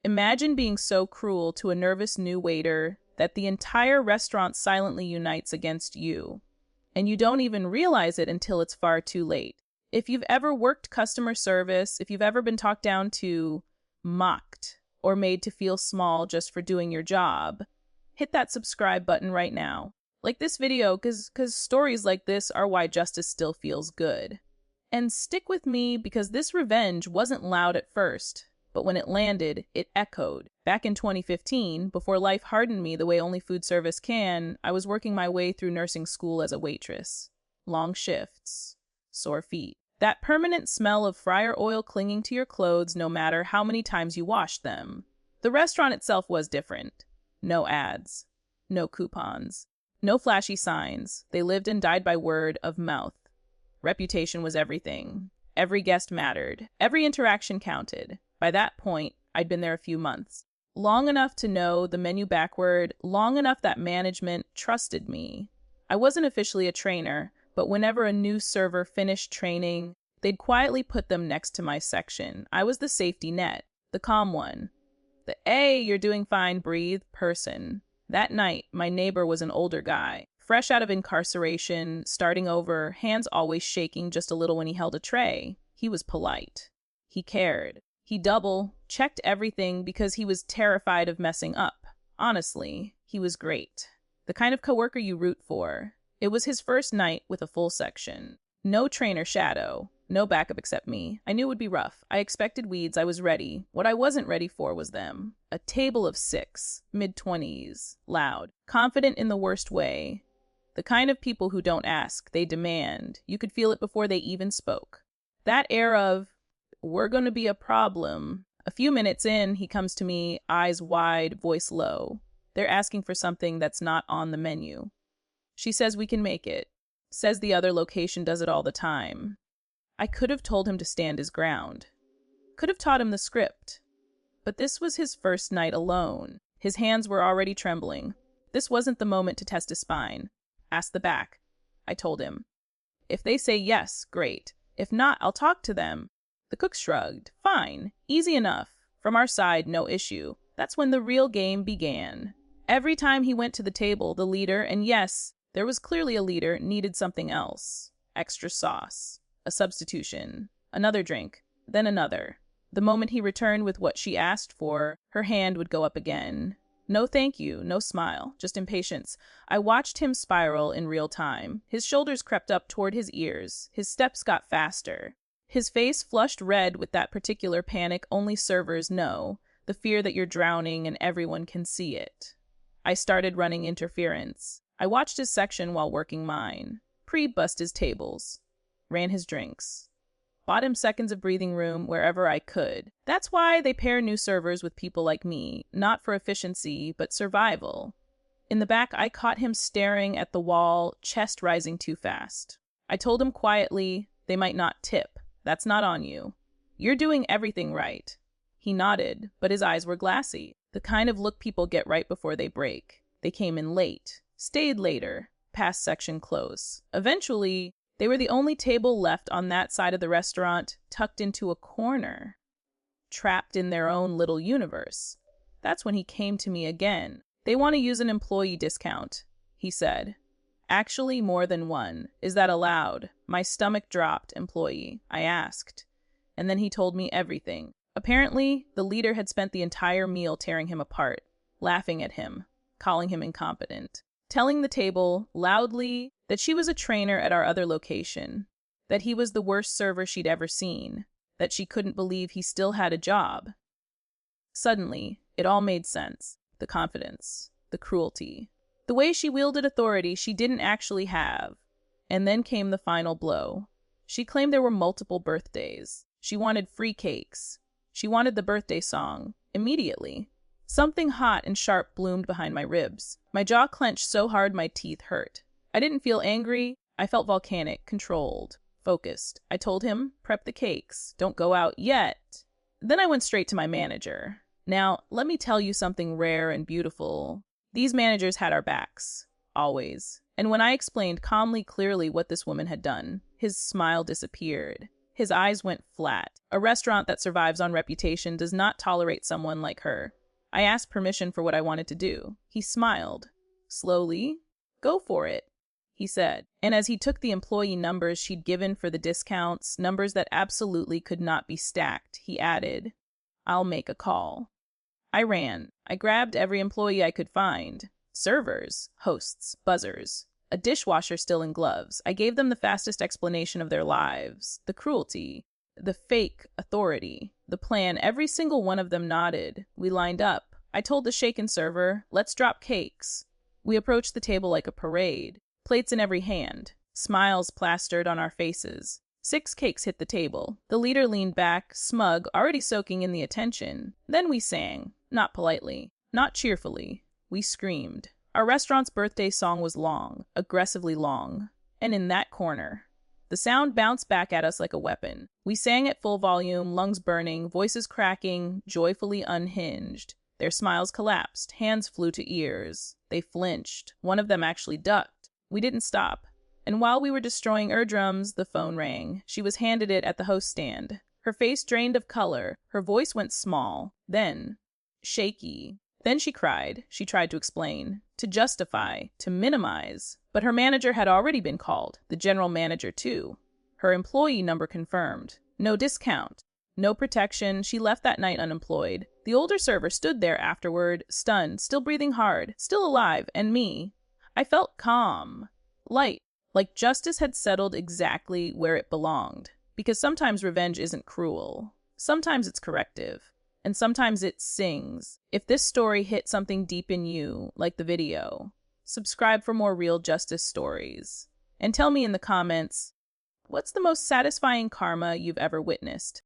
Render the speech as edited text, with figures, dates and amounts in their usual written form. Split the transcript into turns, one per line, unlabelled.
Imagine being so cruel to a nervous new waiter that the entire restaurant silently unites against you, and you don't even realize it until it's far too late. If you've ever worked customer service, if you've ever been talked down to, mocked, or made to feel small just for doing your job, hit that subscribe button right now. Like this video, because stories like this are why justice still feels good. And stick with me because this revenge wasn't loud at first, but when it landed, it echoed. Back in 2015, before life hardened me the way only food service can, I was working my way through nursing school as a waitress. Long shifts, sore feet. That permanent smell of fryer oil clinging to your clothes no matter how many times you washed them. The restaurant itself was different. No ads. No coupons. No flashy signs. They lived and died by word of mouth. Reputation was everything. Every guest mattered. Every interaction counted. By that point, I'd been there a few months. Long enough to know the menu backward, long enough that management trusted me. I wasn't officially a trainer, but whenever a new server finished training, they'd quietly put them next to my section. I was the safety net, the calm one. The "Hey, you're doing fine, breathe" person. That night, my neighbor was an older guy, fresh out of incarceration, starting over, hands always shaking just a little when he held a tray. He was polite. He cared. He double-checked everything because he was terrified of messing up. Honestly, he was great. The kind of coworker you root for. It was his first night with a full section. No trainer shadow. No backup except me. I knew it would be rough. I expected weeds. I was ready. What I wasn't ready for was them. A table of 6, mid-20s, loud, confident in the worst way. The kind of people who don't ask, they demand. You could feel it before they even spoke. That air of, "We're going to be a problem." A few minutes in, he comes to me, eyes wide, voice low. They're asking for something that's not on the menu. She says we can make it. Says the other location does it all the time. I could have told him to stand his ground. Could have taught him the script. But this was his first night alone. His hands were already trembling. This wasn't the moment to test his spine. Ask the back. I told him. If they say yes, great. If not, I'll talk to them. The cook shrugged. Fine. Easy enough. From our side, no issue. That's when the real game began. Every time he went to the table, the leader, and yes, there was clearly a leader, needed something else. Extra sauce. A substitution. Another drink. Then another. The moment he returned with what she asked for, her hand would go up again. No thank you, no smile, just impatience. I watched him spiral in real time. His shoulders crept up toward his ears. His steps got faster. His face flushed red with that particular panic only servers know, the fear that you're drowning and everyone can see it. I started running interference. I watched his section while working mine. Pre-bust his tables. Ran his drinks. Bought him seconds of breathing room wherever I could. That's why they pair new servers with people like me, not for efficiency, but survival. In the back, I caught him staring at the wall, chest rising too fast. I told him quietly, they might not tip. That's not on you. You're doing everything right. He nodded, but his eyes were glassy. The kind of look people get right before they break. They came in late. Stayed later. Past section close. Eventually, they were the only table left on that side of the restaurant, tucked into a corner. Trapped in their own little universe. That's when he came to me again. They want to use an employee discount, he said. Actually, more than one. Is that allowed? My stomach dropped, employee. I asked. And then he told me everything. Apparently, the leader had spent the entire meal tearing him apart, laughing at him, calling him incompetent, telling the table, loudly, that she was a trainer at our other location, that he was the worst server she'd ever seen, that she couldn't believe he still had a job. Suddenly, it all made sense. The confidence, the cruelty, the way she wielded authority she didn't actually have. And then came the final blow. She claimed there were multiple birthdays. She wanted free cakes. She wanted the birthday song, immediately. Something hot and sharp bloomed behind my ribs. My jaw clenched so hard my teeth hurt. I didn't feel angry. I felt volcanic, controlled, focused. I told him, prep the cakes. Don't go out yet. Then I went straight to my manager. Now, let me tell you something rare and beautiful. These managers had our backs. Always. And when I explained calmly, clearly what this woman had done, his smile disappeared. His eyes went flat. A restaurant that survives on reputation does not tolerate someone like her. I asked permission for what I wanted to do. He smiled. Slowly. Go for it, he said. And as he took the employee numbers she'd given for the discounts, numbers that absolutely could not be stacked, he added, I'll make a call. I ran. I grabbed every employee I could find. Servers, hosts, buzzers, a dishwasher still in gloves. I gave them the fastest explanation of their lives, the cruelty, the fake authority, the plan. Every single one of them nodded. We lined up. I told the shaken server, let's drop cakes. We approached the table like a parade, plates in every hand, smiles plastered on our faces. 6 cakes hit the table. The leader leaned back, smug, already soaking in the attention. Then we sang, not politely, not cheerfully. We screamed. Our restaurant's birthday song was long, aggressively long. And in that corner, the sound bounced back at us like a weapon. We sang at full volume, lungs burning, voices cracking, joyfully unhinged. Their smiles collapsed, hands flew to ears. They flinched. One of them actually ducked. We didn't stop. And while we were destroying eardrums, the phone rang. She was handed it at the host stand. Her face drained of color. Her voice went small. Then, shaky. Then she cried. She tried to explain, to justify, to minimize. But her manager had already been called, the general manager too. Her employee number confirmed. No discount. No protection. She left that night unemployed. The older server stood there afterward, stunned, still breathing hard, still alive, and me. I felt calm, light, like justice had settled exactly where it belonged. Because sometimes revenge isn't cruel. Sometimes it's corrective. And sometimes it sings. If this story hit something deep in you, like the video, subscribe for more real justice stories. And tell me in the comments, what's the most satisfying karma you've ever witnessed?